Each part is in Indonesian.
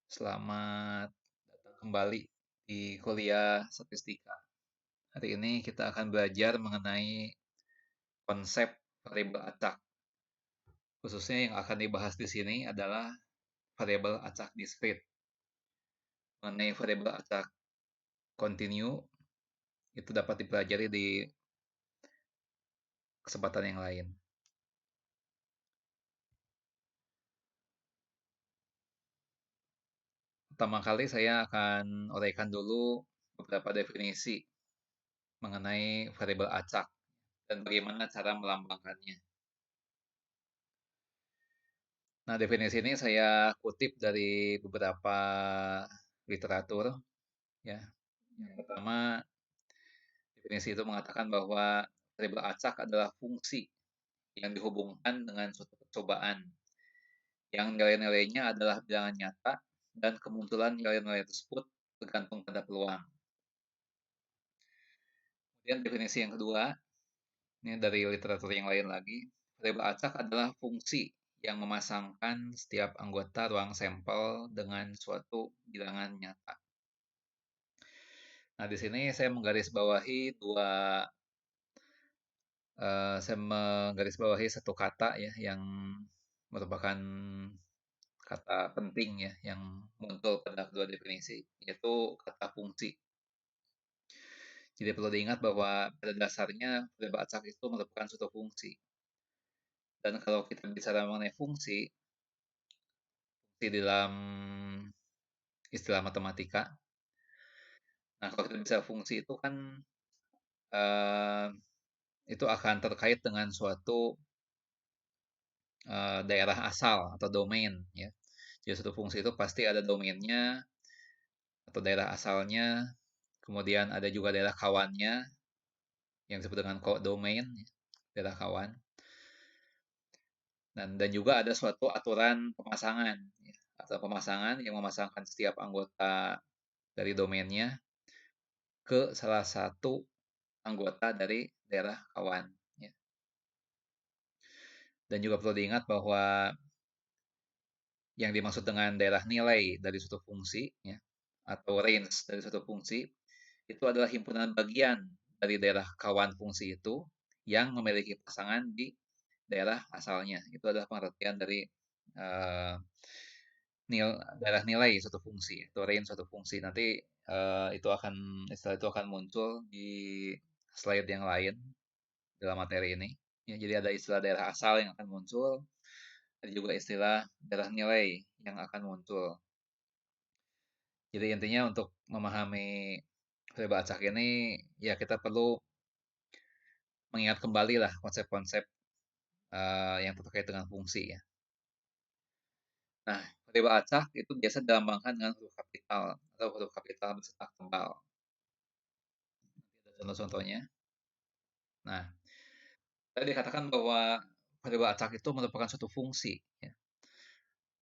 Selamat datang kembali di kuliah statistika. Hari ini kita akan belajar mengenai konsep variabel acak. Khususnya yang akan dibahas di sini adalah variabel acak diskrit. Mengenai variabel acak kontinu itu dapat dipelajari di kesempatan yang lain. Pertama kali saya akan uraikan dulu beberapa definisi mengenai variabel acak dan bagaimana cara melambangkannya. Nah, definisi ini saya kutip dari beberapa literatur, ya. Yang pertama, definisi itu mengatakan bahwa variabel acak adalah fungsi yang dihubungkan dengan suatu percobaan yang nilai-nilainya adalah bilangan nyata dan kemunculan nilai-nilai tersebut tergantung pada peluang. Kemudian definisi yang kedua, ini dari literatur yang lain lagi, variabel acak adalah fungsi yang memasangkan setiap anggota ruang sampel dengan suatu bilangan nyata. Nah, di sini saya menggarisbawahi satu kata ya yang merupakan kata penting ya yang muncul pada kedua definisi, yaitu kata fungsi. Jadi perlu diingat bahwa pada dasarnya variabel acak itu merupakan suatu fungsi. Dan kalau kita bicara mengenai fungsi di dalam istilah matematika, nah kalau kita bicara fungsi itu kan eh, itu akan terkait dengan suatu daerah asal atau domain ya. Jadi suatu fungsi itu pasti ada domainnya atau daerah asalnya, kemudian ada juga daerah kawannya yang disebut dengan codomain, ya, daerah kawan. Dan juga ada suatu aturan pemasangan ya, atau pemasangan yang memasangkan setiap anggota dari domainnya ke salah satu anggota dari daerah kawan. Ya. Dan juga perlu diingat bahwa yang dimaksud dengan daerah nilai dari suatu fungsi ya, atau range dari suatu fungsi itu adalah himpunan bagian dari daerah kawan fungsi itu yang memiliki pasangan di daerah asalnya. Itu adalah pengertian dari uh, daerah nilai suatu fungsi atau range suatu fungsi. Nanti istilah itu akan muncul di slide yang lain dalam materi ini. Ya, jadi ada istilah daerah asal yang akan muncul, ada juga istilah daerah nilai yang akan muncul. Jadi intinya untuk memahami variabel acak ini ya kita perlu mengingat kembali lah konsep-konsep yang terkait dengan fungsi ya. Nah, variabel acak itu biasa dilambangkan dengan huruf kapital atau huruf kapital bercetak tebal. Nanti ada contoh-contohnya. Nah, tadi dikatakan bahwa variabel acak itu merupakan suatu fungsi. Ya.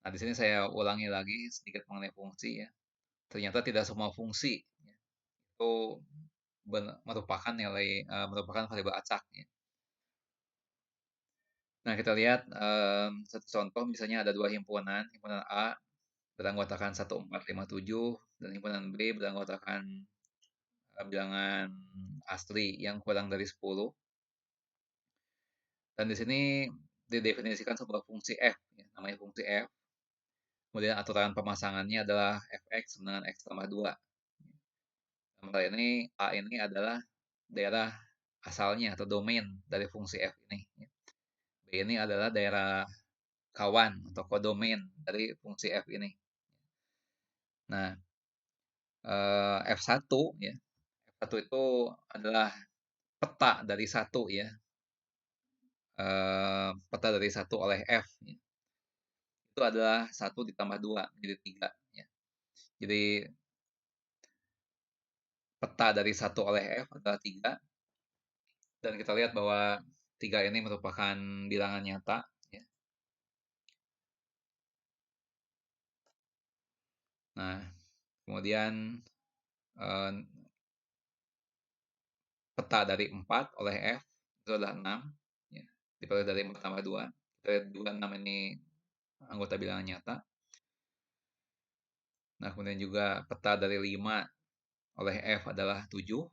Nah, di sini saya ulangi lagi sedikit mengenai fungsi ya. Ternyata tidak semua fungsi ya, itu merupakan variabel acak. Ya. Nah, kita lihat satu contoh misalnya ada dua himpunan, himpunan A beranggotakan 1457 dan himpunan B beranggotakan bilangan asli yang kurang dari 10. Dan di sini didefinisikan sebuah fungsi f, ya, namanya fungsi f. Kemudian aturan pemasangannya adalah fx sama dengan x tambah 2. Dalam hal ini A ini adalah daerah asalnya atau domain dari fungsi f ini. B ini adalah daerah kawan atau kodomain dari fungsi f ini. Nah, F1 ya. F1 itu adalah peta dari satu ya. Peta dari satu oleh F ya. Itu adalah 1 ditambah 2 menjadi 3 ya. Jadi peta dari 1 oleh F adalah 3 dan kita lihat bahwa 3 ini merupakan bilangan nyata ya. Nah, kemudian eh, peta dari 4 oleh F itu adalah 6 ya. Dipilih dari 4 tambah 2. Kita lihat juga 6 ini anggota bilangan nyata. Nah, kemudian juga peta dari 5 oleh F adalah 7.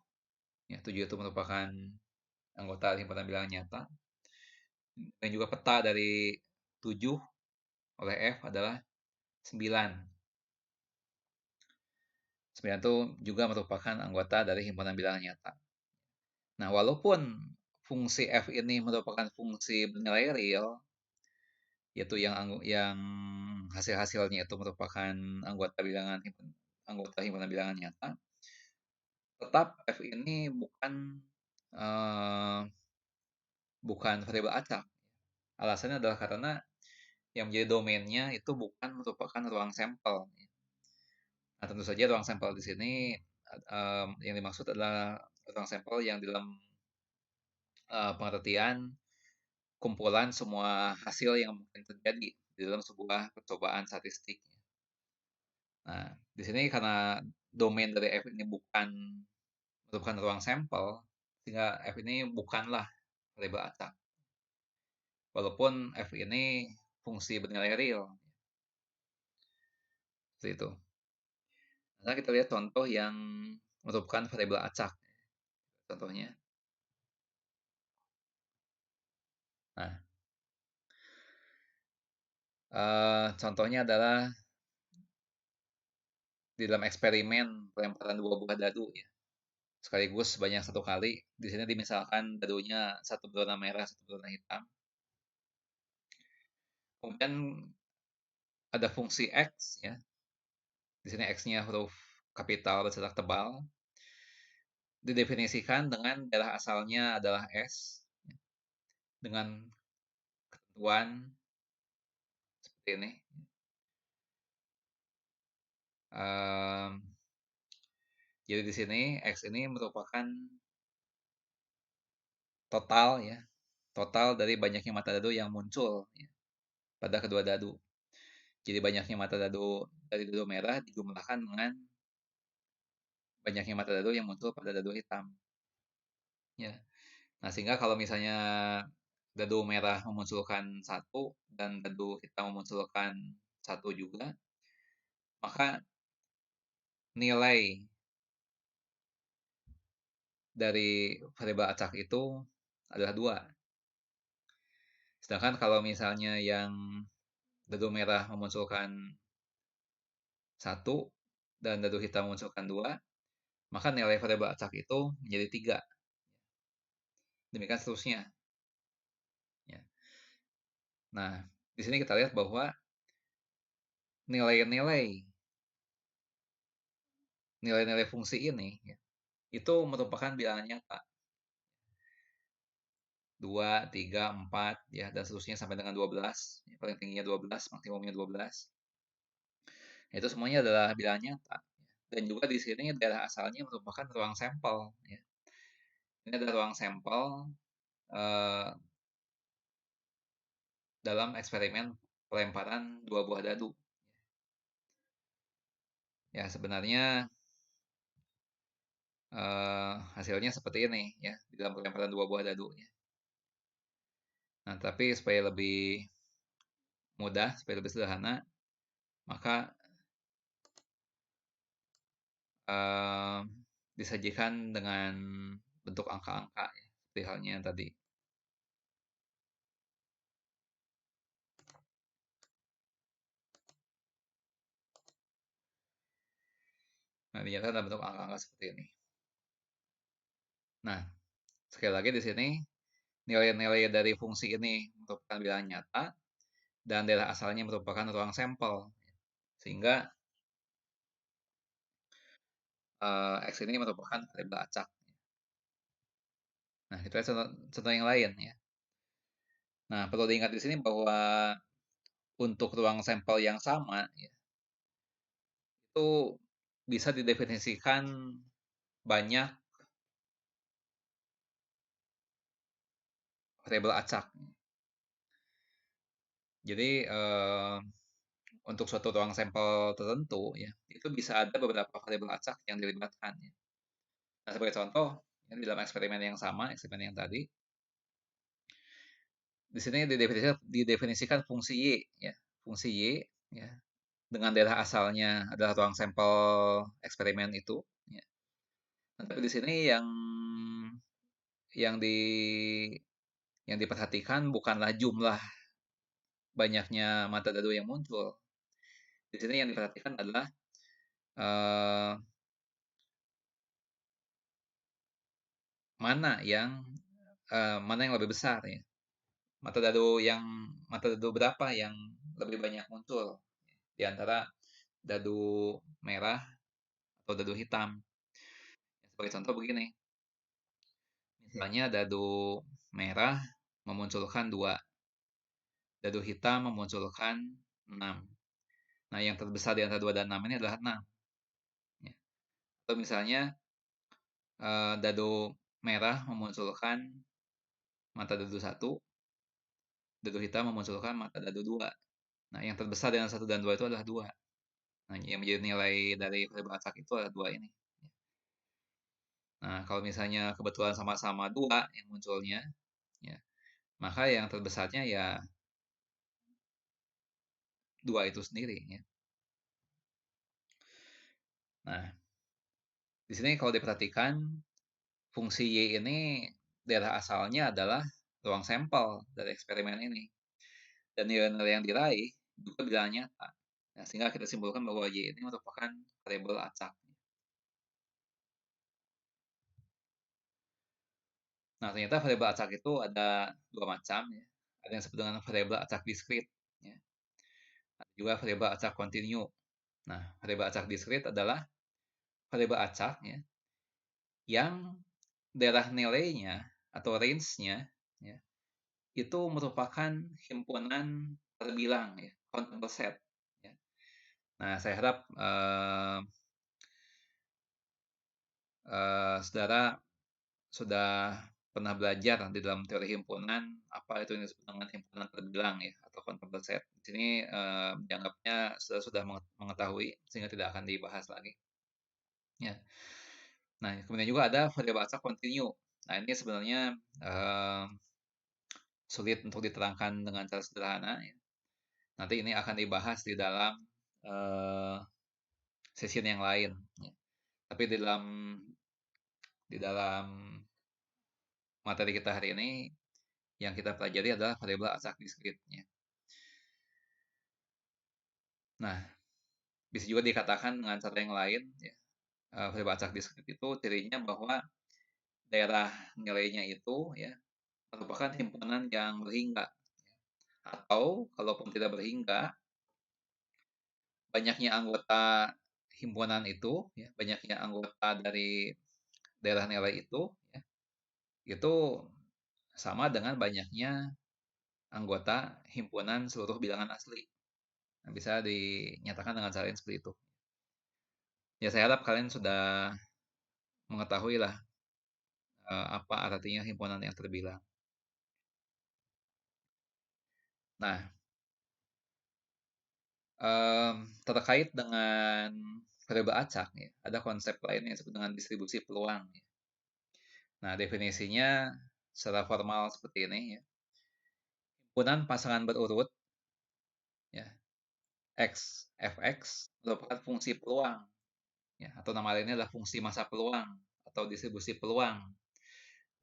Ya, 7 itu merupakan anggota himpunan bilangan nyata. Dan juga peta dari 7 oleh F adalah 9. 9 itu juga merupakan anggota dari himpunan bilangan nyata. Nah, walaupun fungsi F ini merupakan fungsi bernilai real, yaitu yang hasil-hasilnya itu merupakan anggota himpunan bilangan nyata, tetap F ini eh, bukan variabel acak. Alasannya adalah karena yang menjadi domainnya itu bukan merupakan ruang sampel. Nah, tentu saja ruang sampel di sini yang dimaksud adalah ruang sampel yang dalam pengertian kumpulan semua hasil yang mungkin terjadi di dalam sebuah percobaan statistik. Nah, di sini karena domain dari F ini merupakan ruang sampel, sehingga F ini bukanlah variabel acak. Walaupun F ini fungsi bernilai real. Seperti itu. Nah, kita lihat contoh yang merupakan variabel acak. Contohnya. Nah, contohnya adalah di dalam eksperimen pelemparan 2 buah dadu ya. Sekaligus sebanyak 1 kali. Di sini dimisalkan dadunya satu berwarna merah, satu berwarna hitam. Kemudian ada fungsi X ya. Di sini X-nya huruf kapital bercetak tebal. Didefinisikan dengan daerah asalnya adalah S dengan ketentuan seperti ini. Jadi di sini X ini merupakan total ya, total dari banyaknya mata dadu yang muncul ya, pada kedua dadu. Jadi banyaknya mata dadu dari dadu merah dijumlahkan dengan banyaknya mata dadu yang muncul pada dadu hitam. Ya. Nah, sehingga kalau misalnya dadu merah memunculkan satu dan dadu hitam memunculkan satu juga, maka nilai dari variabel acak itu adalah 2. Sedangkan kalau misalnya yang dadu merah memunculkan satu dan dadu hitam memunculkan 2, maka nilai variabel acak itu menjadi 3. Demikian seterusnya. Ya. Nah, di sini kita lihat bahwa nilai-nilai fungsi ini ya, itu merupakan bilangan nyata. 2, 3, 4, ya, dan seterusnya sampai dengan 12. Ya, paling tingginya 12, maksimumnya 12. Itu semuanya adalah bilangan nyata. Dan juga di sini daerah asalnya merupakan ruang sampel. Ya. Ini adalah ruang sampel eh, dalam eksperimen pelemparan 2 buah dadu. Ya, sebenarnya hasilnya seperti ini ya di dalam pelemparan 2 buah dadu ya. Nah, tapi supaya lebih mudah, supaya lebih sederhana, maka eh, disajikan dengan bentuk angka-angka ya, seperti halnya yang tadi. Nah, dinyatakan dalam bentuk angka-angka seperti ini. Nah, sekali lagi di sini nilai-nilai dari fungsi ini merupakan bilangan nyata dan daerah asalnya merupakan ruang sampel. Sehingga X ini merupakan variabel acak. Nah, kita lihat contoh yang lain ya. Nah, perlu diingat di sini bahwa untuk ruang sampel yang sama ya, itu bisa didefinisikan banyak variabel acak. Jadi untuk suatu ruang sampel tertentu ya, itu bisa ada beberapa variabel acak yang dilibatkan ya. Nah, sebagai contoh, ya, di dalam eksperimen yang sama, eksperimen yang tadi, di sini didefinisikan fungsi Y ya. Fungsi Y ya dengan daerah asalnya adalah ruang sampel eksperimen itu, ya. Nah, tapi di sini yang di yang diperhatikan bukanlah jumlah banyaknya mata dadu yang muncul. Di sini yang diperhatikan adalah eh, mana yang mana yang lebih besar, ya. Mata dadu yang mata dadu berapa yang lebih banyak muncul di antara dadu merah atau dadu hitam. Sebagai contoh begini, misalnya dadu merah memunculkan 2, dadu hitam memunculkan 6. Nah, yang terbesar di antara 2 dan 6 ini adalah 6. Ya. Atau misalnya dadu merah memunculkan mata dadu 1, dadu hitam memunculkan mata dadu 2. Nah, yang terbesar dengan 1 dan 2 itu adalah 2. Nah, yang menjadi nilai dari variabel acak itu adalah 2 ini. Nah, kalau misalnya kebetulan sama-sama 2 yang munculnya, ya, maka yang terbesarnya ya 2 itu sendiri, ya. Nah, di sini kalau diperhatikan, fungsi Y ini daerah asalnya adalah ruang sampel dari eksperimen ini. Dan nilai-nilai yang diraih juga bilangan nyata. Nah, sehingga kita simpulkan bahwa Y ini merupakan variabel acak. Nah, ternyata variabel acak itu ada 2 macam, ya. Ada yang disebut dengan variabel acak diskrit, ya. Ada juga variabel acak kontinu. Nah, variabel acak diskrit adalah variabel acak, ya, yang daerah nilainya atau range-nya, ya, itu merupakan himpunan terbilang, ya, countable set, ya. Nah, saya harap saudara sudah pernah belajar di dalam teori himpunan apa itu yang disebut dengan himpunan terbilang, ya, atau countable set. Di sini dianggapnya saudara sudah mengetahui sehingga tidak akan dibahas lagi, ya. Nah, kemudian juga ada variabel acak kontinu. Nah, ini sebenarnya eh, sulit untuk diterangkan dengan cara sederhana, ya. Nanti ini akan dibahas di dalam eh, session yang lain, ya. Tapi di dalam materi kita hari ini yang kita pelajari adalah variabel acak diskrit, ya. Nah, bisa juga dikatakan dengan cara yang lain, ya, variabel acak diskrit itu cirinya bahwa daerah nilainya itu, ya, merupakan himpunan yang berhingga, atau kalaupun tidak berhingga, banyaknya anggota himpunan itu, ya, banyaknya anggota dari daerah nilai itu, ya, itu sama dengan banyaknya anggota himpunan seluruh bilangan asli. Nah, bisa dinyatakan dengan cara yang seperti itu. Ya, saya harap kalian sudah mengetahui lah apa artinya himpunan yang terbilang. Nah, terkait dengan variabel acak, ya, ada konsep lain yang disebut dengan distribusi peluang, ya. Nah, definisinya secara formal seperti ini, ya. Himpunan pasangan berurut, ya, X, Fx merupakan fungsi peluang, ya, atau nama lainnya adalah fungsi masa peluang atau distribusi peluang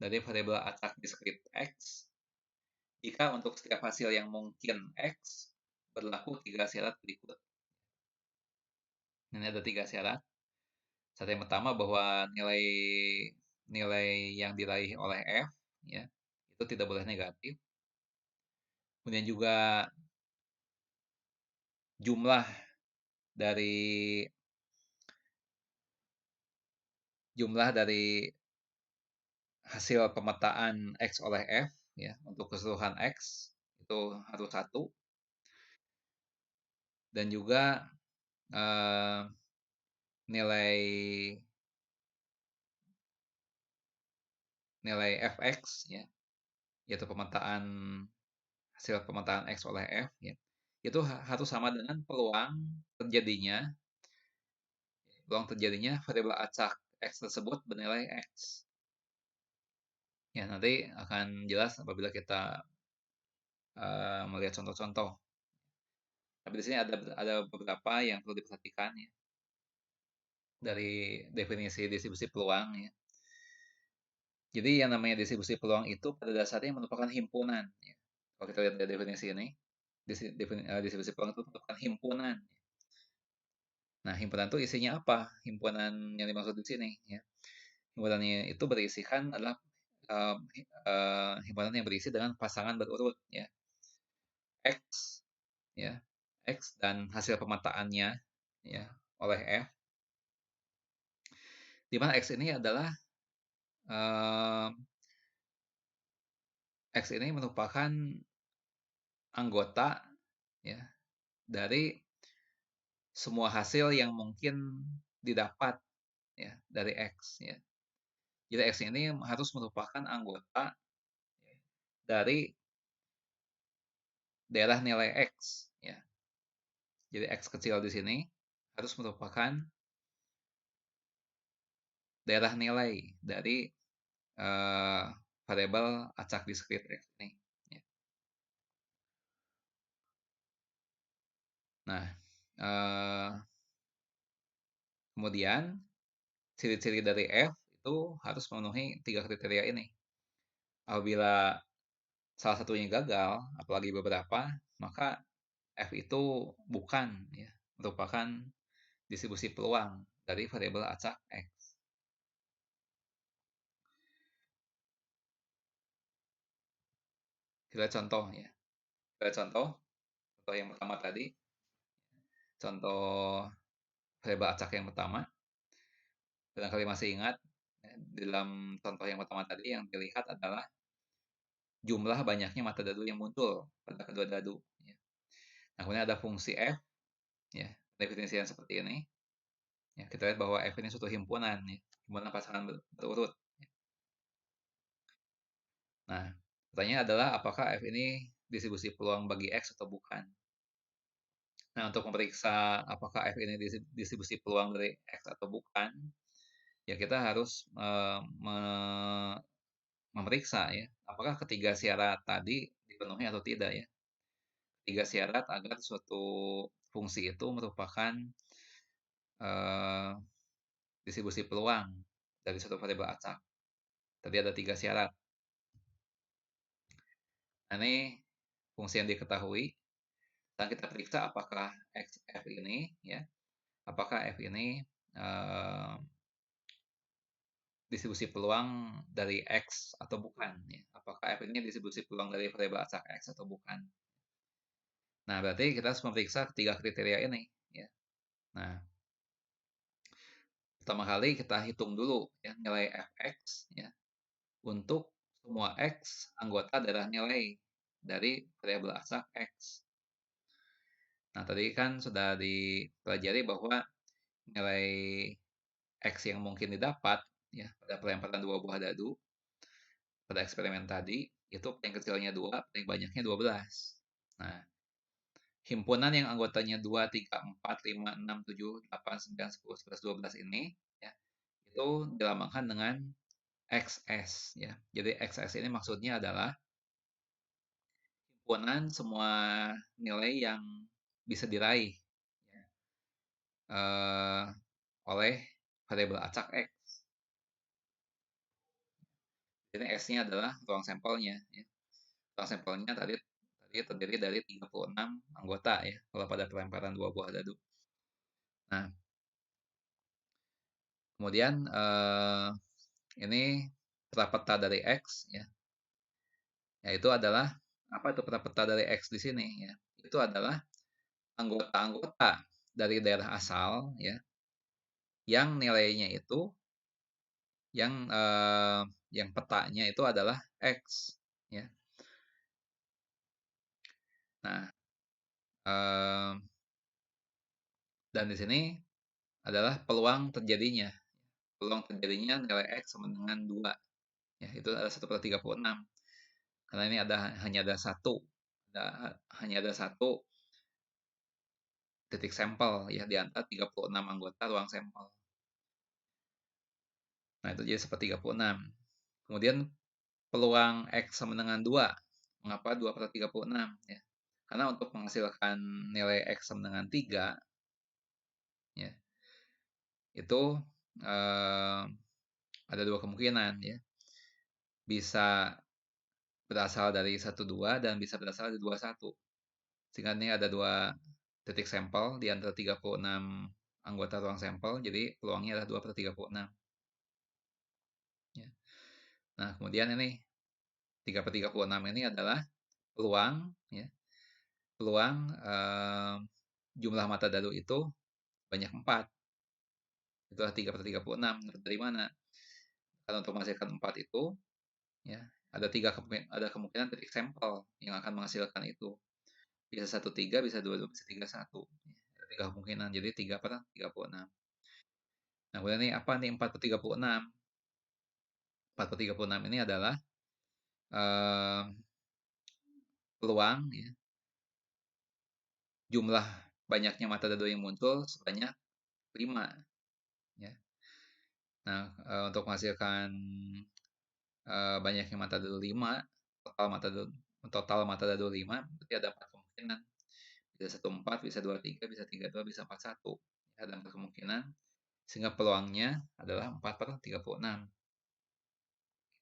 dari variabel acak diskrit X jika untuk setiap hasil yang mungkin X berlaku 3 syarat berikut. Ini ada 3 syarat. Syarat yang pertama bahwa nilai nilai yang diraih oleh F, ya, itu tidak boleh negatif. Kemudian juga jumlah dari jumlah dari hasil pemetaan X oleh F, ya, untuk keseluruhan X itu harus 1. Dan juga eh, nilai nilai Fx, ya, yaitu hasil pemetaan X oleh F, ya, itu harus sama dengan peluang terjadinya variabel acak X tersebut bernilai X. Ya, nanti akan jelas apabila kita melihat contoh-contoh. Tapi di sini ada beberapa yang perlu diperhatikan ya dari definisi distribusi peluang ya. Jadi yang namanya distribusi peluang itu pada dasarnya merupakan himpunan ya. Kalau kita lihat dari definisi ini, distribusi peluang itu merupakan himpunan. Nah, himpunan itu isinya apa? Himpunan yang dimaksud di sini ya. Himpunannya itu berisikan adalah himpunan yang berisi dengan pasangan berurut ya. X ya. X dan hasil pemetaannya ya oleh F, di mana X ini adalah X ini merupakan anggota ya dari semua hasil yang mungkin didapat ya dari X ya. Jadi X ini harus merupakan anggota dari daerah nilai X ya. Jadi X kecil di sini harus merupakan daerah nilai dari variabel acak diskrit X ini ya. Nah, kemudian ciri-ciri dari F itu harus memenuhi 3 kriteria ini. Apabila salah satunya gagal, apalagi beberapa, maka F itu bukan ya, merupakan distribusi peluang dari variabel acak X. Kita contoh ya. Kita contoh yang pertama tadi, contoh variabel acak yang pertama. Barangkali masih ingat, ya, dalam contoh yang pertama tadi yang dilihat adalah jumlah banyaknya mata dadu yang muncul pada kedua dadu. Ya. Nah, kemudian ada fungsi F, ya, definisi yang seperti ini. Ya, kita lihat bahwa F ini suatu himpunan, ya, himpunan pasangan berurut. Nah, pertanyaannya adalah apakah F ini distribusi peluang bagi X atau bukan? Nah, untuk memeriksa apakah F ini distribusi peluang dari X atau bukan, ya kita harus memeriksa ya, apakah ketiga syarat tadi dipenuhi atau tidak ya. Tiga syarat agar suatu fungsi itu merupakan eh, distribusi peluang dari suatu variabel acak. Tadi ada 3 syarat. Nah, ini fungsi yang diketahui dan kita periksa apakah F ini ya, apakah F ini eh, distribusi peluang dari X atau bukan ya. Apakah F ini distribusi peluang dari variabel acak X atau bukan. Nah, berarti kita harus memeriksa ketiga kriteria ini ya. Nah, pertama kali kita hitung dulu ya nilai Fx ya untuk semua X anggota darah nilai dari variabel acak X. Nah, tadi kan sudah dipelajari bahwa nilai X yang mungkin didapat ya pada pelemparan dua buah dadu pada eksperimen tadi itu paling kecilnya 2, paling banyaknya 12. Nah, himpunan yang anggotanya 2, 3, 4, 5, 6, 7, 8, 9, 10, 11, 12 ini ya, itu dilambangkan dengan XS ya. Jadi XS ini maksudnya adalah himpunan semua nilai yang bisa diraih ya, oleh variabel acak X. Jadi S-nya adalah ruang sampelnya ya. Ruang sampelnya tadi terdiri dari 36 anggota ya kalau pada pelemparan dua buah dadu. Nah, kemudian ini peta peta dari X ya. Yaitu adalah apa itu peta peta dari X di sini ya. Itu adalah anggota-anggota dari daerah asal ya yang nilainya itu yang petanya itu adalah X ya. Nah, eh, dan di sini adalah peluang terjadinya nilai X sama dengan 2 ya, itu adalah 1/36 karena ini hanya ada satu hanya ada satu titik sampel ya di antara 36 anggota ruang sampel. Nah, itu jadi 1/36. Kemudian peluang X sama dengan 2. Mengapa 2/36 ya? Karena untuk menghasilkan nilai X sama dengan 3, ya, itu eh, ada dua kemungkinan ya. Bisa berasal dari 12 dan bisa berasal dari 21. Sehingga ini ada dua titik sampel di antara 36 anggota ruang sampel, jadi peluangnya adalah 2 per 36. Ya. Nah, kemudian ini 3 per 36 ini adalah peluang, ya, peluang jumlah mata dadu itu banyak 4. Itulah 3 per 36. Dari mana? Karena untuk menghasilkan 4 itu, ya, ada kemungkinan titik sampel yang akan menghasilkan itu. Bisa 13, bisa 22, bisa 31. Ada 3 kemungkinan, jadi 3 per 36. Nah, kemudian ini apa nih 4 per 36? 4 per 36 ini adalah eh, peluang, ya, jumlah banyaknya mata dadu yang muncul sebanyak 5. Ya. Nah, untuk menghasilkan banyaknya mata dadu 5, total mata dadu 5, berarti ada 4 kemungkinan. Bisa 14, bisa 23, bisa 32, bisa 41. Ada 4 kemungkinan, sehingga peluangnya adalah 4 per 36.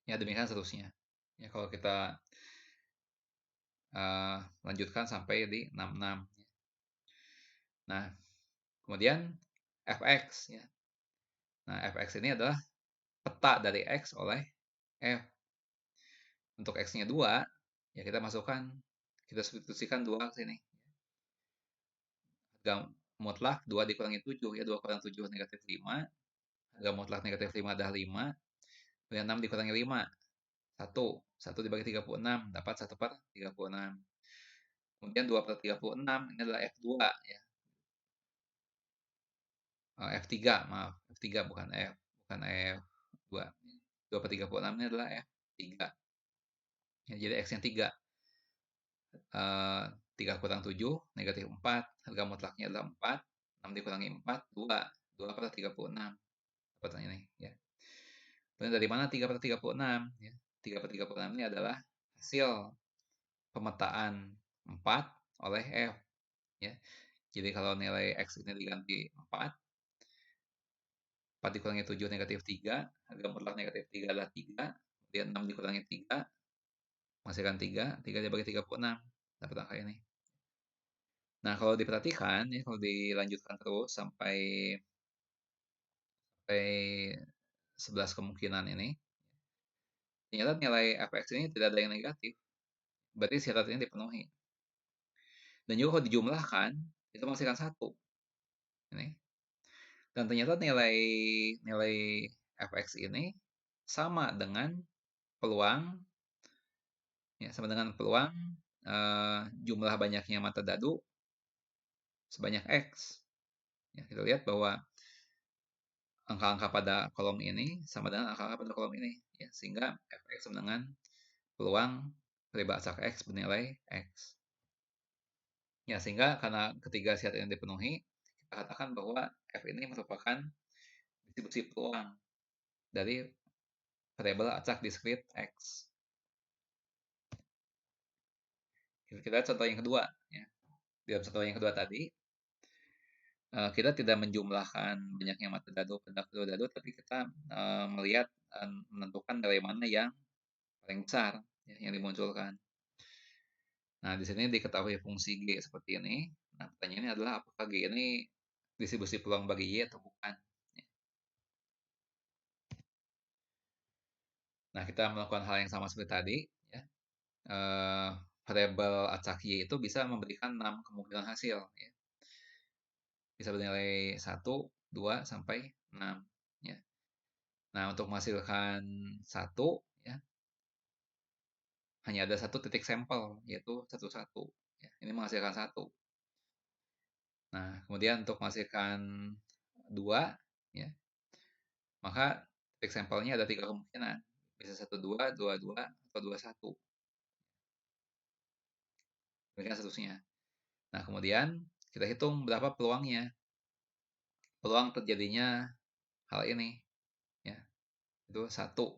Ya, demikian seterusnya. Ya, kalau kita lanjutkan sampai di 66. Nah, kemudian fx, ya. Nah, fx ini adalah peta dari x oleh f. Untuk x-nya 2, ya kita masukkan, kita substitusikan 2 ke sini. Harga mutlak 2 dikurangi 7, ya 2 kurang 7 negatif 5. Harga mutlak negatif 5 adalah 5. Kemudian 6 dikurangi 5, 1. 1 dibagi 36, dapat 1 per 36. Kemudian 2 per 36, ini adalah F2, ya. F3, maaf. F3 bukan F2. 2 per 36 ini adalah F3. Ya, jadi X yang 3. 3 kurang 7, negatif 4. Harga mutlaknya adalah 4. 6 dikurangi 4, 2. 2 per 36. Dapat ini, ya. Kemudian dari mana 3 per 36? Ya. 3 per 36 ini adalah hasil pemetaan 4 oleh F. Ya. Jadi kalau nilai X ini diganti 4, 4 dikurangi 7 negatif 3, harga mutlak negatif 3 adalah 3, kemudian 6 dikurangi 3, menghasilkan 3, 3 dibagi 36, dapat angka ini. Nah, kalau diperhatikan, ya, kalau dilanjutkan terus sampai 11 kemungkinan ini, ternyata nilai fx ini tidak ada yang negatif. Berarti syarat ini dipenuhi. Dan juga kalau dijumlahkan, itu menghasilkan 1. Ini. Dan ternyata nilai nilai fx ini sama dengan peluang, ya, sama dengan peluang jumlah banyaknya mata dadu sebanyak X. Ya, kita lihat bahwa angka-angka pada kolom ini sama dengan angka-angka pada kolom ini, ya, sehingga fx sama dengan peluang riba acak X bernilai X. Ya, sehingga karena ketiga syarat ini dipenuhi, kita katakan bahwa F ini merupakan distribusi peluang dari variabel acak diskrit X. Kita lihat contoh yang kedua, ya. Dalam contoh yang kedua tadi, kita tidak menjumlahkan banyaknya mata dadu pada kedua dadu, tapi kita melihat menentukan nilai mana yang paling besar, ya, yang dimunculkan. Nah, di sini diketahui fungsi G seperti ini. Nah, pertanyaannya adalah apakah G ini distribusi peluang bagi Y atau bukan. Ya. Nah, kita melakukan hal yang sama seperti tadi. Ya. Variabel acak Y itu bisa memberikan 6 kemungkinan hasil. Ya. Bisa bernilai 1, 2, sampai 6. Ya. Nah, untuk menghasilkan 1, ya, hanya ada satu titik sampel, yaitu 11. Ya, ini menghasilkan 1. Nah, kemudian untuk menghasilkan 2, ya, maka titik sampelnya ada 3 kemungkinan. Bisa 12, 22, atau 21. Demikian seterusnya. Nah, kemudian kita hitung berapa peluangnya. Peluang terjadinya hal ini, ya, itu 1.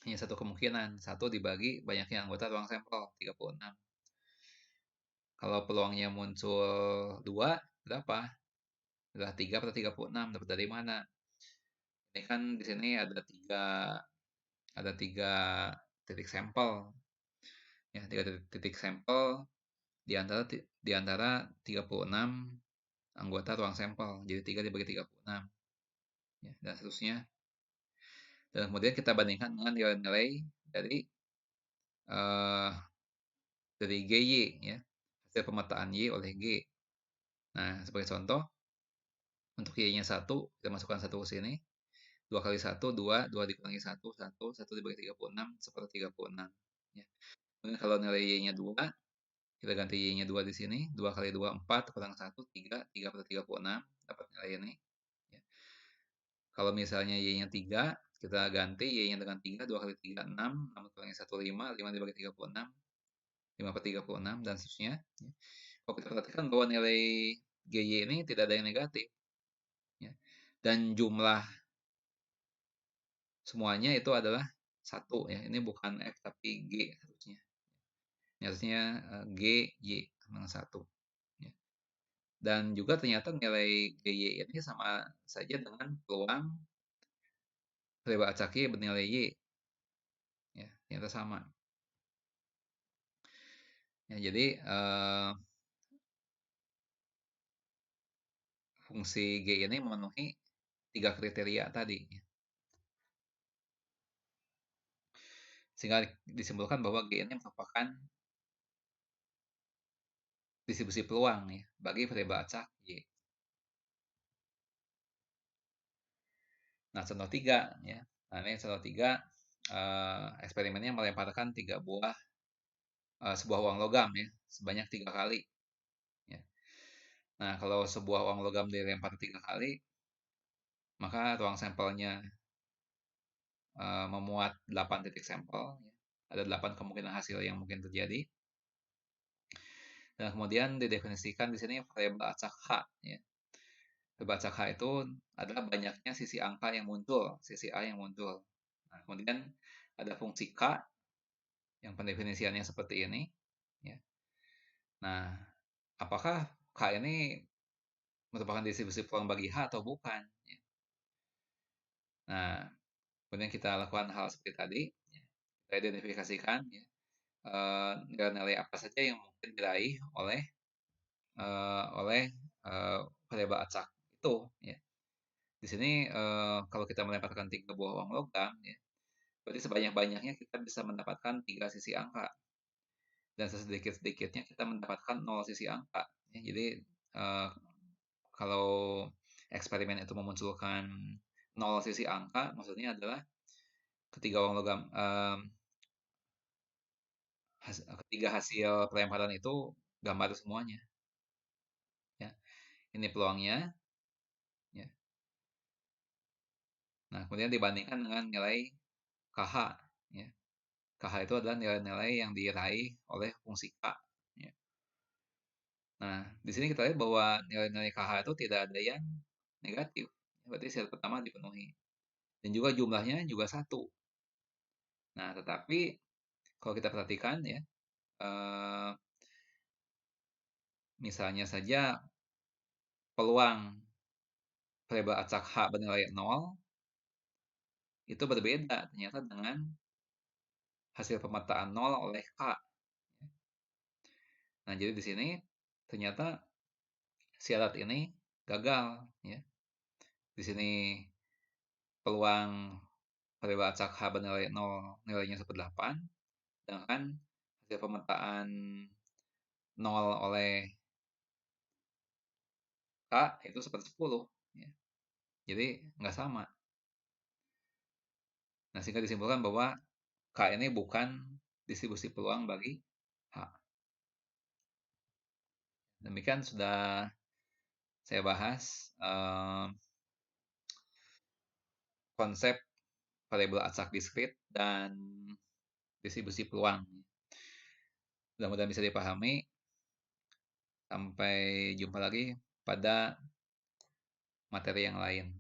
Hanya satu kemungkinan, 1 dibagi banyaknya anggota ruang sampel, 36. Kalau peluangnya muncul 2 berapa? Adalah 3 atau 36, dapat dari mana? Ini kan di sini ada tiga titik sampel, ya, tiga titik sampel di antara 36 anggota ruang sampel. Jadi 3 dibagi 36, ya, dan seterusnya. Dan kemudian kita bandingkan dengan nilai-nilai dari eh, dari GY, ya, hasil pemetaan Y oleh G. Nah, sebagai contoh, untuk Y-nya 1, kita masukkan 1 ke sini. 2 kali 1, 2, 2 dikurangi 1, 1, 1 dibagi 36, seperti 36. Ya. Kemudian kalau nilai Y-nya 2, kita ganti Y-nya 2 di sini. 2 kali 2, 4, kurang 1, 3, 3 per 36, dapat nilai ini. Ya. Kalau misalnya Y-nya 3, kita ganti Y-nya dengan 3, 2 kali 3, 6, 6 kurangi 1, 5, 5 dibagi 36, 5 per 36, dan seterusnya. Ya. Kalau kita perhatikan bahwa nilai GY ini tidak ada yang negatif. Ya. Dan jumlah semuanya itu adalah 1, ya. Ini bukan X tapi G harusnya. Ini harusnya G, Y dengan 1. Ya. Dan juga ternyata nilai GY ini sama saja dengan peluang variabel acak Y bernilai Y. Ya, ternyata sama. Ya, jadi fungsi G ini memenuhi 3 kriteria tadi. Ya. Sehingga disimpulkan bahwa G ini merupakan distribusi peluang, ya, bagi variabel acak Y. Nah, contoh 3, ya. Nah, ini contoh 3, eksperimennya melemparkan sebuah uang logam, ya, sebanyak 3 kali. Ya. Nah, kalau sebuah uang logam dilempar 3 kali, maka ruang sampelnya memuat 8 titik sampel. Ya. Ada 8 kemungkinan hasil yang mungkin terjadi. Dan kemudian didefinisikan di sini variabel acak H. Ya. Variabel acak H itu adalah banyaknya sisi angka yang muncul, sisi A yang muncul. Nah, kemudian ada fungsi K yang pendefinisiannya seperti ini. Ya. Nah, apakah K ini merupakan distribusi peluang bagi H atau bukan? Ya. Nah, kemudian kita lakukan hal seperti tadi. Ya. Kita identifikasikan, ya, nilai-nilai apa saja yang mungkin diraih oleh variabel acak itu. Ya. Di sini kalau kita mendapatkan 3 buah uang logam, ya, berarti sebanyak-banyaknya kita bisa mendapatkan 3 sisi angka. Dan sesedikit-sedikitnya kita mendapatkan 0 sisi angka. Ya, jadi kalau eksperimen itu memunculkan 0 sisi angka, maksudnya adalah ketiga uang logam ketiga hasil pelemparan itu gambar semuanya. Ya. Ini peluangnya. Ya. Nah, kemudian dibandingkan dengan nilai KH. Ya. KH itu adalah nilai-nilai yang diraih oleh fungsi K. Ya. Nah, di sini kita lihat bahwa nilai-nilai KH itu tidak ada yang negatif. Berarti syarat pertama dipenuhi. Dan juga jumlahnya juga 1. Nah, tetapi kalau kita perhatikan, ya, misalnya saja peluang variabel acak H bernilai 0 itu berbeda ternyata dengan hasil pemetaan 0 oleh K. Nah, jadi di sini ternyata syarat ini gagal, ya. Di sini peluang variabel acak H bernilai 0 nilainya 1/8, sedangkan hasil pemetaan 0 oleh K itu 1/10, ya. Jadi nggak sama. Nah, sehingga disimpulkan bahwa K ini bukan distribusi peluang bagi H. Demikian sudah saya bahas konsep variabel acak diskrit dan distribusi peluang. Mudah-mudahan bisa dipahami. Sampai jumpa lagi pada materi yang lain.